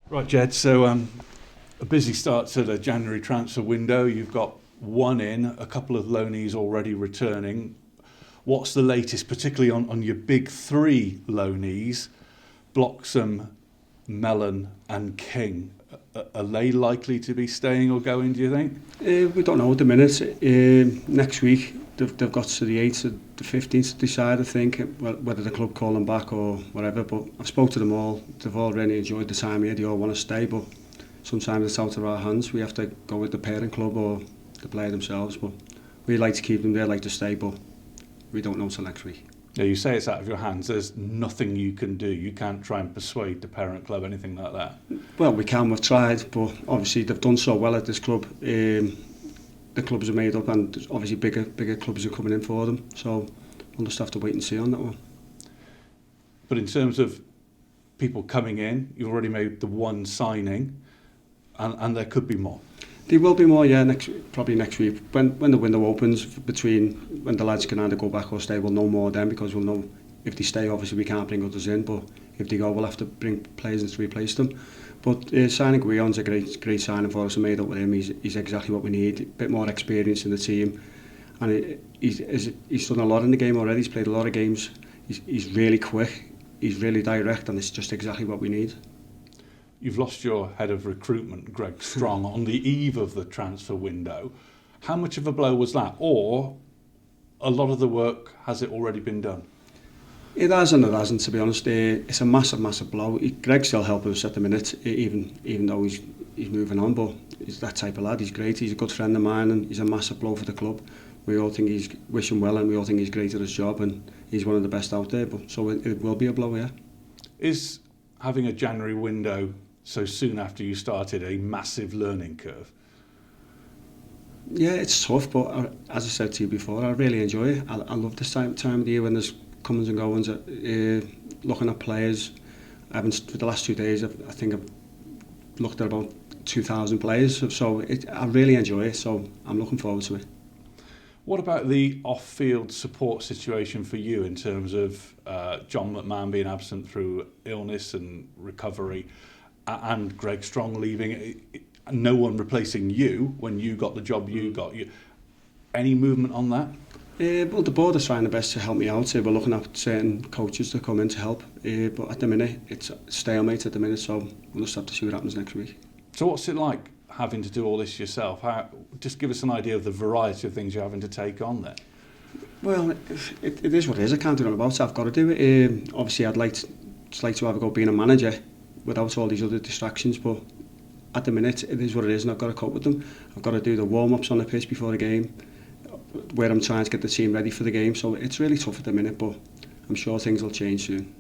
Right, Jed, so a busy start to the January transfer window. You've got one in, a couple of loanees already returning. What's the latest, particularly on your big three loanees, Bloxham, Mellon and King? Are they likely to be staying or going, do you think? We don't know at the minute. Next week, they've got to the 8th or the 15th to decide, I think, whether the club call them back or whatever. But I've spoke to them all. They've all really enjoyed the time here. They all want to stay, but sometimes it's out of our hands. We have to go with the parent club or the player themselves. But we like to keep them there, like to stay, but we don't know till next week. Yeah, you say it's out of your hands. There's nothing you can do. You can't try and persuade the parent club, anything like that. Well, we can. We've tried, but obviously they've done so well at this club. The clubs are made up, and obviously bigger clubs are coming in for them. So we'll just have to wait and see on that one. But in terms of people coming in, you've already made the one signing, and there could be more. There will be more, yeah, probably next week. When the window opens, between when the lads can either go back or stay, we'll know more then, because we'll know if they stay, obviously we can't bring others in, but if they go, we'll have to bring players in to replace them. But signing Guion's a great signing for us, and made up with him. He's exactly what we need. A bit more experience in the team, and he's done a lot in the game already. He's played a lot of games. He's really quick. He's really direct, and it's just exactly what we need. You've lost your head of recruitment, Greg Strong, on the eve of the transfer window. How much of a blow was that? Or a lot of the work, has it already been done? It has and it hasn't, to be honest. It's a massive blow. Greg's still helping us at the minute, even though he's moving on, but he's that type of lad. He's great. He's a good friend of mine, and he's a massive blow for the club. We all think he's wish him well, and we all think he's great at his job, and he's one of the best out there. But so it will be a blow, yeah. Is having a January window so soon after you started a massive learning curve? Yeah, it's tough, but as I said to you before, I really enjoy it. I love this time of the year when there's comings and goings, looking at players. For the last 2 days, I think I've looked at about 2,000 players, so I really enjoy it, so I'm looking forward to it. What about the off-field support situation for you in terms of John McMahon being absent through illness and recovery, and Greg Strong leaving, no one replacing you when you got the job you got? Any movement on that? Well, the board is trying their best to help me out. We're looking at certain coaches to come in to help, but at the minute it's stalemate at the minute, so we'll just have to see what happens next week. So what's it like having to do all this yourself? Just give us an idea of the variety of things you're having to take on there. Well, it is what it is. I can't do nothing about it. I've got to do it. Obviously, I'd like to have a go being a manager without all these other distractions, but at the minute it is what it is, and I've got to cope with them. I've got to do the warm-ups on the pitch before the game, where I'm trying to get the team ready for the game, so it's really tough at the minute, but I'm sure things will change soon.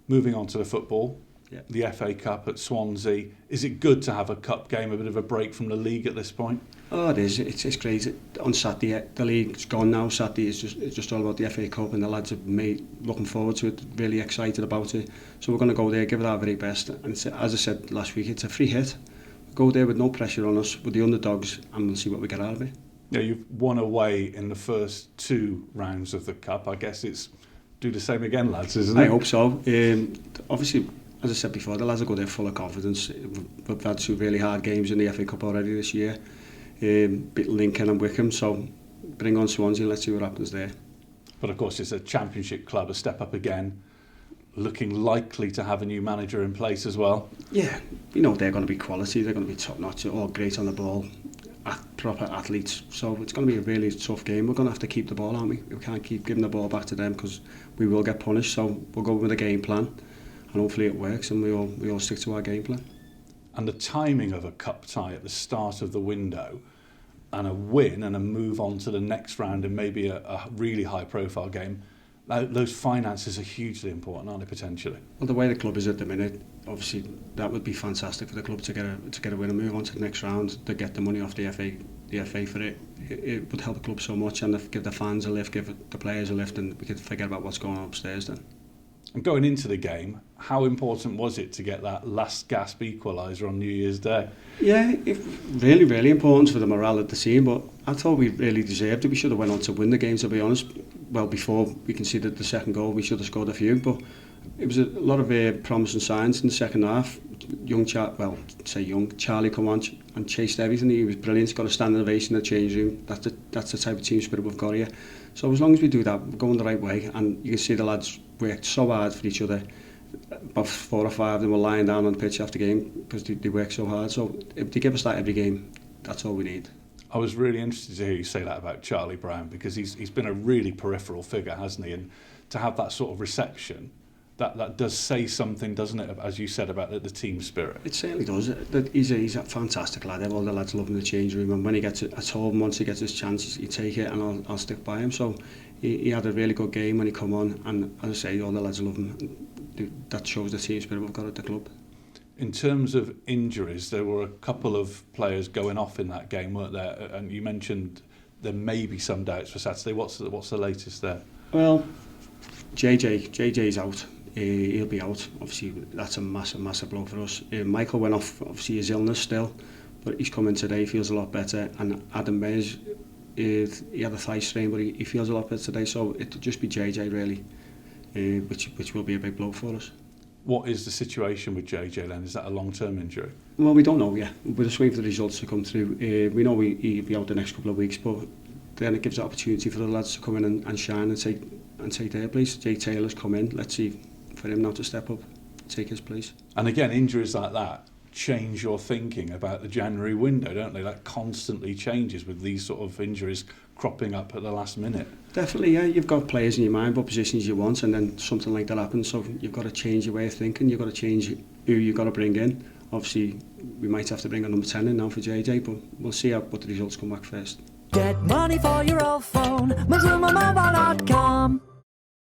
Moving on to the football, yeah. The FA Cup at Swansea. Is it good to have a cup game, a bit of a break from the league at this point? Oh, it is. It's great. On Saturday, the league's gone now. Saturday is just all about the FA Cup, and the lads are looking forward to it, really excited about it. So we're going to go there, give it our very best. And as I said last week, it's a free hit. Go there with no pressure on us, with the underdogs, and we'll see what we get out of it. Yeah, you've won away in the first 2 rounds of the Cup. I guess it's do the same again, lads, isn't it? I hope so. Obviously, as I said before, the lads will go there full of confidence. We've had 2 really hard games in the FA Cup already this year. Beat Lincoln and Wickham, so bring on Swansea and let's see what happens there. But of course, it's a Championship club, a step up again, looking likely to have a new manager in place as well. Yeah, you know they're going to be quality, they're going to be top notch, all great on the ball, proper athletes, so it's going to be a really tough game. We're going to have to keep the ball, aren't we? We can't keep giving the ball back to them because we will get punished, so we'll go with a game plan and hopefully it works and we all stick to our game plan. And the timing of a cup tie at the start of the window and a win and a move on to the next round and maybe a really high profile game, those finances are hugely important, aren't they, potentially? Well, the way the club is at the minute, obviously that would be fantastic for the club to get a win and move on to the next round, to get the money off the FA for it. It would help the club so much, and give the fans a lift, give the players a lift, and we could forget about what's going on upstairs then. And going into the game, how important was it to get that last gasp equaliser on New Year's Day? Yeah, really, really important for the morale of the team, but I thought we really deserved it. We should have went on to win the game, to be honest. Well, before we conceded the second goal, we should have scored a few, but it was a lot of promising signs in the second half. Charlie come on and chased everything. He was brilliant. He's got a standing ovation in the change room. That's the type of team spirit we've got here. So as long as we do that, we're going the right way. And you can see the lads worked so hard for each other. About 4 or 5 of them were lying down on the pitch after game because they work so hard. So if they give us that every game, that's all we need. I was really interested to hear you say that about Charlie Brown, because he's been a really peripheral figure, hasn't he? And to have that sort of reception, that does say something, doesn't it, as you said, about the team spirit? It certainly does. He's a fantastic lad. All the lads love him in the change room, and when he gets it, I told him once he gets his chance, he take it, and I'll stick by him. So he had a really good game when he come on, and as I say, all the lads love him. That shows the team spirit we've got at the club. In terms of injuries, there were a couple of players going off in that game, weren't there? And you mentioned there may be some doubts for Saturday. What's the latest there? Well, JJ's out. He'll be out. Obviously, that's a massive blow for us. Michael went off, obviously his illness still, but he's come in today, feels a lot better. And Adam Baines, he had a thigh strain, but he feels a lot better today. So it'll just be JJ really, which will be a big blow for us. What is the situation with JJ then? Is that a long-term injury? Well, we don't know yet. We're just waiting for the results to come through. We know he'll be out the next couple of weeks, but then it gives an opportunity for the lads to come in and shine and take their place. Jay Taylor's come in. Let's see for him now to step up, take his place. And again, injuries like that change your thinking about the January window, don't they? That constantly changes with these sort of injuries cropping up at the last minute. Definitely, yeah. You've got players in your mind, what positions you want, and then something like that happens. So you've got to change your way of thinking. You've got to change who you've got to bring in. Obviously, we might have to bring a number 10 in now for JJ, but we'll see what the results come back first. Get money for your old phone, MazumaMobile.com.